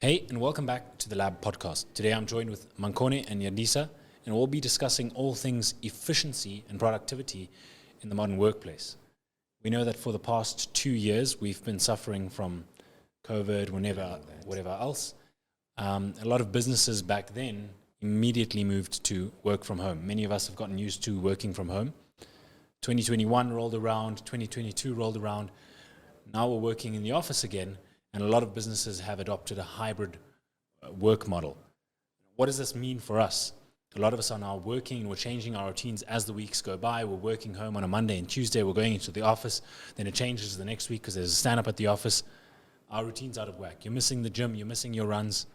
Hey, and welcome back to the Lab podcast. Today I'm joined with Mankone and Yandisa, and we'll be discussing all things efficiency and productivity in the modern workplace. We know that for the past 2 years, we've been suffering from COVID, whatever else. A lot of businesses back then immediately moved to work from home. Many of us have gotten used to working from home. 2021 rolled around, 2022 rolled around. Now we're working in the office again. And a lot of businesses have adopted a hybrid work model. What does this mean for us? A lot of us are now working and we're changing our routines as the weeks go by. We're working home on a Monday and Tuesday. We're going into the office. Then it changes the next week because there's a stand-up at the office. Our routine's out of whack. You're missing the gym. You're missing your runs.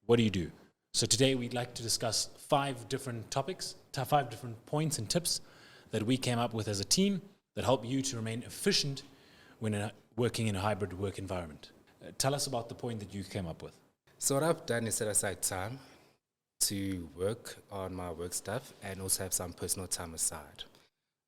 What do you do? So today we'd like to discuss 5 different topics, 5 different points and tips that we came up with as a team that help you to remain efficient when working in a hybrid work environment. Tell us about the point that you came up with. So what I've done is set aside time to work on my work stuff and also have some personal time aside.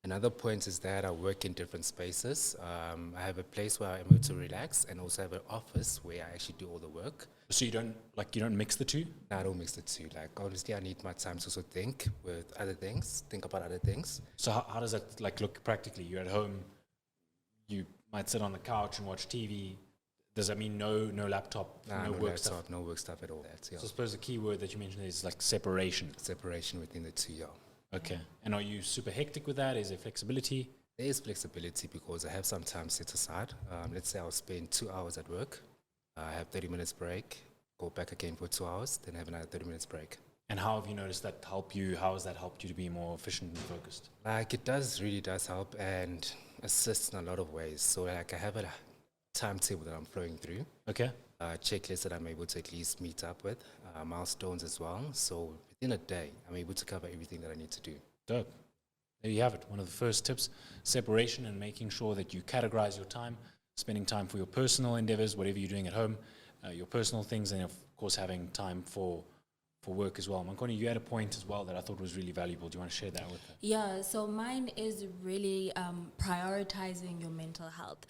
Another point is that I work in different spaces. I have a place where I'm able to relax and also have an office where I actually do all the work. So you don't mix the two? No, I don't mix the two. Like obviously I need my time to also think about other things. So how does that look practically? You're at home, you might sit on the couch and watch TV. Does that mean no laptop, no work stuff? No work stuff at all. So I suppose the key word that you mentioned is separation. Separation within the two, yeah. Okay. And are you super hectic with that? Is there flexibility? There is flexibility because I have some time set aside. Let's say I'll spend 2 hours at work. I have 30 minutes break, go back again for 2 hours, then have another 30 minutes break. And how have you noticed that help you? How has that helped you to be more efficient and focused? It really does help and assists in a lot of ways. So I have a timetable that I'm flowing through. Okay. Checklists that I'm able to at least meet up with, milestones as well. So within a day, I'm able to cover everything that I need to do. Dope. There you have it. One of the first tips, separation and making sure that you categorize your time, spending time for your personal endeavors, whatever you're doing at home, your personal things, and of course having time for work as well. Mankone, you had a point as well that I thought was really valuable. Do you want to share that with us? Yeah, so mine is really prioritizing your mental health.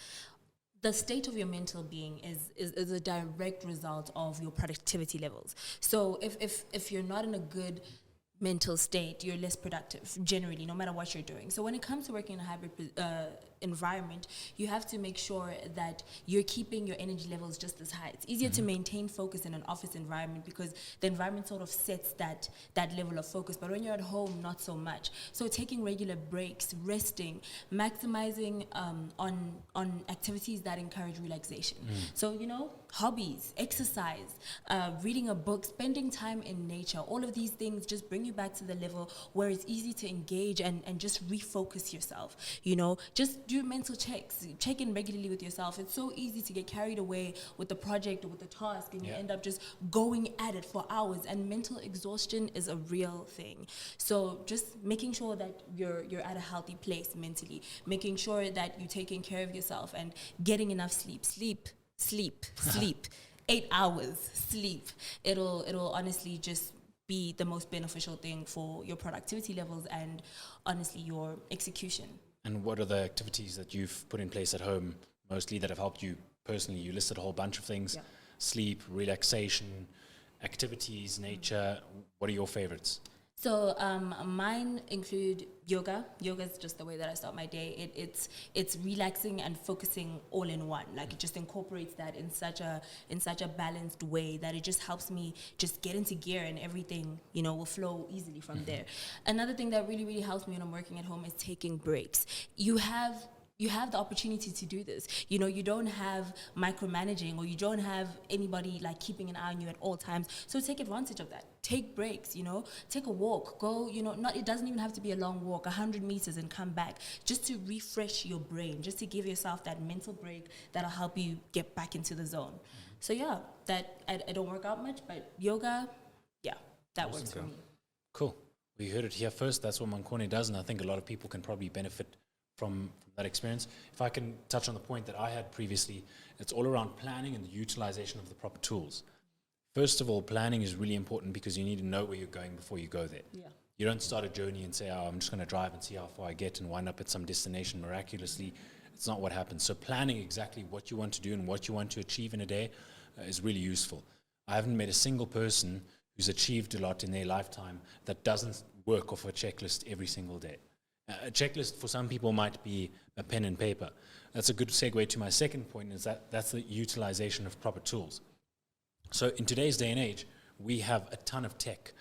The state of your mental being is a direct result of your productivity levels. So if you're not in a good mental state, you're less productive generally, no matter what you're doing. So when it comes to working in a hybrid environment, you have to make sure that you're keeping your energy levels just as high. It's easier to maintain focus in an office environment because the environment sort of sets that level of focus. But when you're at home, not so much. So taking regular breaks, resting, maximizing on activities that encourage relaxation. So, hobbies, exercise, reading a book, spending time in nature, all of these things just bring you back to the level where it's easy to engage and just refocus yourself. Just do mental checks, check in regularly with yourself. It's so easy to get carried away with the project or with the task and you end up just going at it for hours, and mental exhaustion is a real thing. So just making sure that you're at a healthy place mentally, making sure that you're taking care of yourself and getting enough sleep. 8 hours sleep. It'll honestly just be the most beneficial thing for your productivity levels and honestly your execution. And what are the activities that you've put in place at home mostly that have helped you personally? You listed a whole bunch of things. Yeah. Sleep, relaxation, activities, nature. What are your favorites? So mine include yoga. Yoga is just the way that I start my day. It's relaxing and focusing all in one. It just incorporates that in such a balanced way that it just helps me just get into gear and everything will flow easily from there. Another thing that really, really helps me when I'm working at home is taking breaks. You have the opportunity to do this. You don't have micromanaging or you don't have anybody keeping an eye on you at all times. So take advantage of that. Take breaks, take a walk, go, it doesn't even have to be a long walk, 100 meters and come back, just to refresh your brain, just to give yourself that mental break that'll help you get back into the zone. So yeah, that I don't work out much, but yoga, that works for me. Cool. We heard it here first. That's what Mankone does, and I think a lot of people can probably benefit from that experience. If I can touch on the point that I had previously, it's all around planning and the utilization of the proper tools. First of all, planning is really important because you need to know where you're going before you go there. Yeah. You don't start a journey and say, I'm just going to drive and see how far I get and wind up at some destination miraculously. It's not what happens. So planning exactly what you want to do and what you want to achieve in a day is really useful. I haven't met a single person who's achieved a lot in their lifetime that doesn't work off a checklist every single day. A checklist for some people might be a pen and paper. That's a good segue to my second point, is that's the utilization of proper tools. So in today's day and age, we have a ton of tech,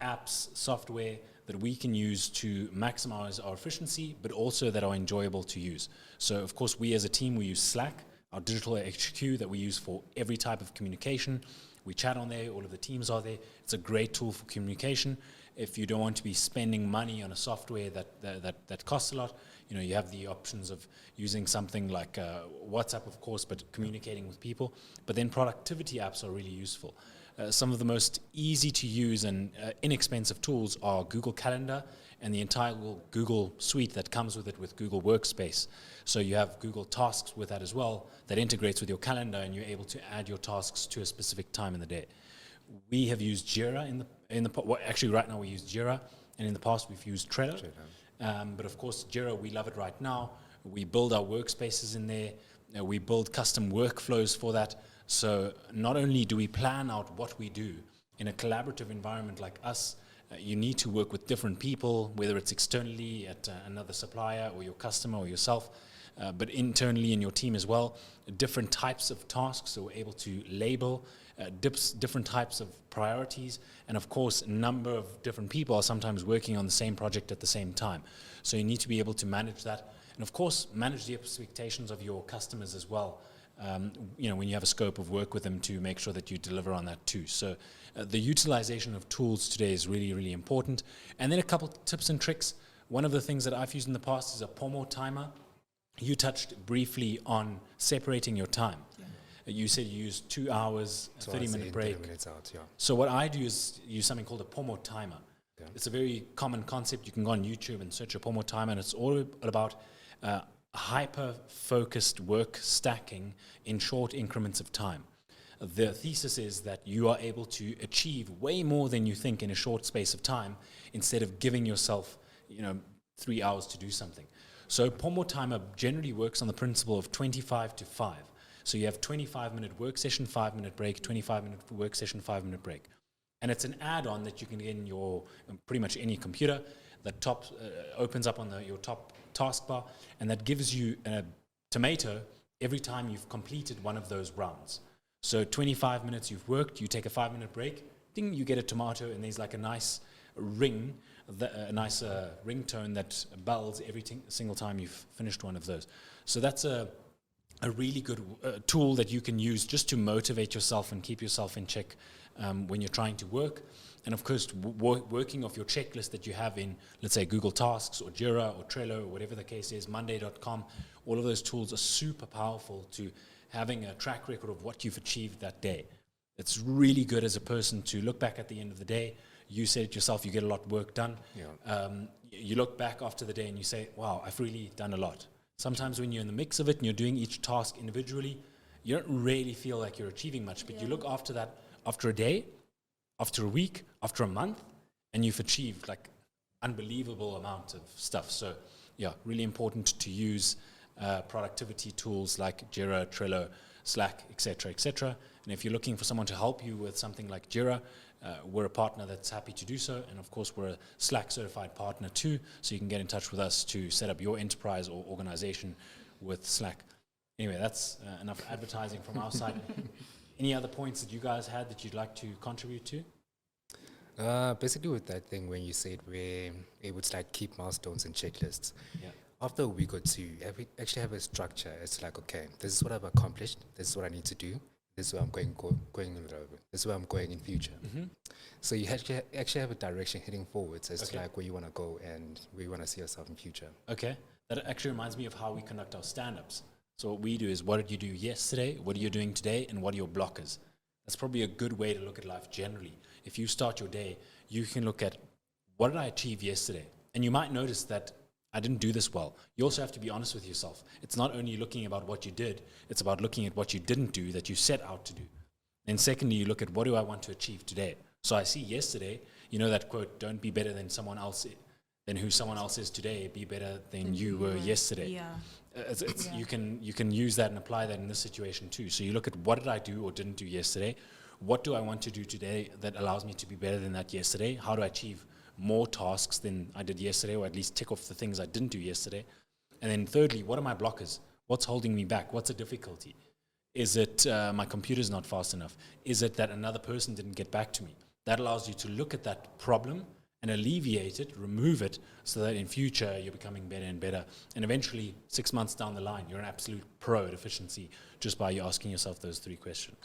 apps, software that we can use to maximize our efficiency, but also that are enjoyable to use. So of course, we as a team, we use Slack, our digital HQ that we use for every type of communication. We chat on there, all of the teams are there. It's a great tool for communication. If you don't want to be spending money on a software that costs a lot, you have the options of using something like WhatsApp, of course, but communicating with people. But then productivity apps are really useful. Some of the most easy to use and inexpensive tools are Google Calendar and the entire Google suite that comes with it with Google Workspace. So you have Google Tasks with that as well that integrates with your calendar, and you're able to add your tasks to a specific time in the day. We have used Jira actually right now we use Jira, and in the past we've used Trello. But of course Jira, we love it right now. We build our workspaces in there. We build custom workflows for that. So not only do we plan out what we do in a collaborative environment like us, you need to work with different people, whether it's externally at another supplier or your customer or yourself, but internally in your team as well, different types of tasks. So we're able to label different types of priorities. And of course, a number of different people are sometimes working on the same project at the same time. So you need to be able to manage that. And of course, manage the expectations of your customers as well. When you have a scope of work with them, to make sure that you deliver on that too. So the utilization of tools today is really, really important. And then a couple tips and tricks. One of the things that I've used in the past is a Pomo timer. You touched briefly on separating your time. Yeah. You said you use 2 hours, a 30-minute break. 30 minutes out, yeah. So what I do is use something called a Pomo timer. Yeah. It's a very common concept. You can go on YouTube and search a Pomo timer, and it's all about hyper-focused work stacking in short increments of time. The thesis is that you are able to achieve way more than you think in a short space of time, instead of giving yourself 3 hours to do something. So Pomo timer generally works on the principle of 25 to 5. So you have 25-minute work session, 5-minute break, 25-minute work session, 5-minute break. And it's an add-on that you can get in your pretty much any computer that opens up on your top taskbar, and that gives you a tomato every time you've completed one of those rounds. So 25 minutes you've worked, you take a 5-minute break, ding, you get a tomato, and there's like a nice ring, a nice ringtone that bells every single time you've finished one of those. So that's a really good tool that you can use just to motivate yourself and keep yourself in check when you're trying to work. And of course, working off your checklist that you have in, let's say, Google Tasks or Jira or Trello or whatever the case is, Monday.com, all of those tools are super powerful to having a track record of what you've achieved that day. It's really good as a person to look back at the end of the day. You said it yourself, you get a lot of work done. Yeah. You look back after the day and you say, wow, I've really done a lot. Sometimes when you're in the mix of it and you're doing each task individually, you don't really feel like you're achieving much. But you look after that, after a day, after a week, after a month, and you've achieved like unbelievable amount of stuff. So yeah, really important to use productivity tools like Jira, Trello, Slack, etc., etc. And if you're looking for someone to help you with something like Jira, we're a partner that's happy to do so. And of course, we're a Slack certified partner too. So you can get in touch with us to set up your enterprise or organization with Slack. Anyway, that's enough advertising from our side. Any other points that you guys had that you'd like to contribute to? Basically with that thing when you said we're able to like keep milestones and checklists. Yeah. After a week or two, we actually have a structure. It's like, okay, this is what I've accomplished. This is what I need to do. This is where I'm going. This is where I'm going in future. Mm-hmm. So you actually have a direction heading forwards as to like where you want to go and where you want to see yourself in future. Okay, that actually reminds me of how we conduct our stand-ups. So what we do is, what did you do yesterday? What are you doing today? And what are your blockers? That's probably a good way to look at life generally. If you start your day, you can look at, what did I achieve yesterday? And you might notice that I didn't do this well. You also have to be honest with yourself. It's not only looking about what you did, it's about looking at what you didn't do that you set out to do. And secondly, you look at, what do I want to achieve today? So I see yesterday, that quote, don't be better than someone else, than who someone else is today, be better than you were yesterday. Yeah. You can use that and apply that in this situation too. So you look at, what did I do or didn't do yesterday? what do I want to do today that allows me to be better than that yesterday? How do I achieve more tasks than I did yesterday, or at least tick off the things I didn't do yesterday? And then thirdly, what are my blockers? What's holding me back? What's a difficulty? Is it my computer's not fast enough? Is it that another person didn't get back to me? That allows you to look at that problem and alleviate it, remove it, so that in future you're becoming better and better. And eventually, 6 months down the line, you're an absolute pro at efficiency just by you asking yourself those 3 questions.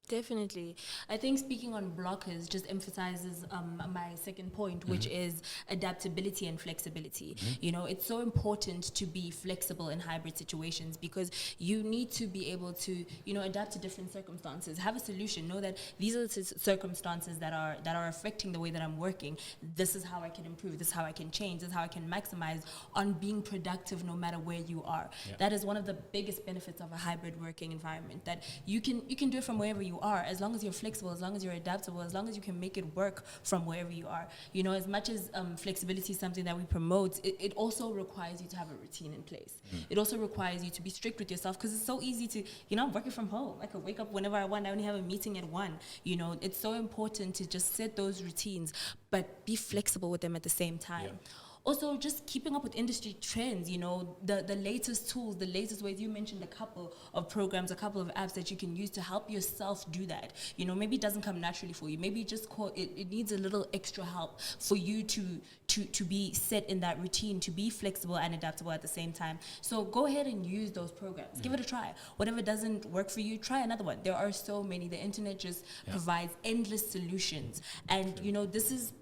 Definitely. I think speaking on blockers just emphasizes my second point, which is adaptability and flexibility. You know, it's so important to be flexible in hybrid situations because you need to be able to, you know, adapt to different circumstances, have a solution, know that these are the circumstances that are affecting the way that I'm working. This is how I can improve. This is how I can change. This is how I can maximize on being productive no matter where you are. Yeah. That is one of the biggest benefits of a hybrid working environment, that you can do it from wherever you are, as long as you're flexible, as long as you're adaptable, as long as you can make it work from wherever you are. You know, as much as flexibility is something that we promote, it also requires you to have a routine in place. It also requires you to be strict with yourself, because it's so easy to, you know, I'm working from home. I could wake up whenever I want. I only have a meeting at 1. You know, it's so important to just set those routines, but be flexible with them at the same time. Yeah. Also, just keeping up with industry trends, you know, the latest tools, the latest ways. You mentioned a couple of programs, a couple of apps that you can use to help yourself do that. You know, maybe it doesn't come naturally for you. Maybe it needs a little extra help for you to be set in that routine, to be flexible and adaptable at the same time. So go ahead and use those programs. Give it a try. Whatever doesn't work for you, try another one. There are so many. The internet just provides endless solutions. And, you know, this is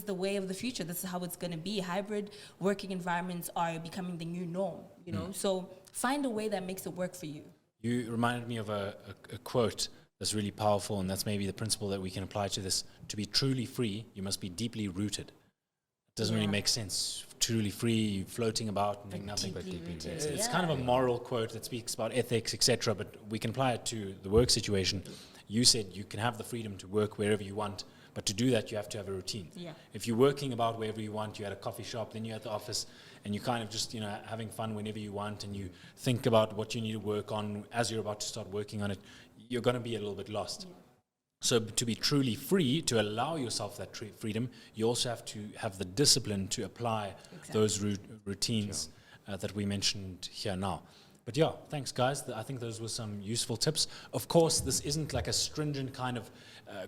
the way of the future. This is how it's going to be. Hybrid working environments are becoming the new norm, you know. So find a way that makes it work for you. You reminded me of a quote that's really powerful, and that's maybe the principle that we can apply to this. To be truly free, you must be deeply rooted. It doesn't really make sense. Truly free, floating about and doing nothing. Deeply rooted. It's Yeah. kind of a moral quote that speaks about ethics, etc., but we can apply it to the work situation. You said you can have the freedom to work wherever you want, but to do that, you have to have a routine. Yeah. If you're working about wherever you want, you're at a coffee shop, then you're at the office, and you're kind of just, you know, having fun whenever you want, and you think about what you need to work on as you're about to start working on it, you're going to be a little bit lost. Yeah. So to be truly free, to allow yourself that freedom, you also have to have the discipline to apply those routines that we mentioned here now. But yeah, thanks guys. I think those were some useful tips. Of course, this isn't like a stringent kind of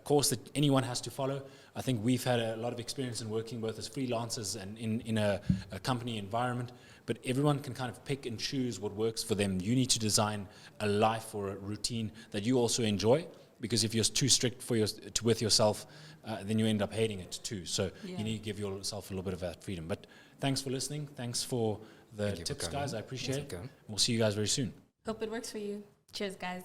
course that anyone has to follow. I think we've had a lot of experience in working both as freelancers and in a company environment, but everyone can kind of pick and choose what works for them. You need to design a life or a routine that you also enjoy, because if you're too strict with yourself, then you end up hating it too. So you need to give yourself a little bit of that freedom. But thanks for listening. Thanks for the tips, guys. I appreciate it. We'll see you guys very soon. Hope it works for you. Cheers, guys.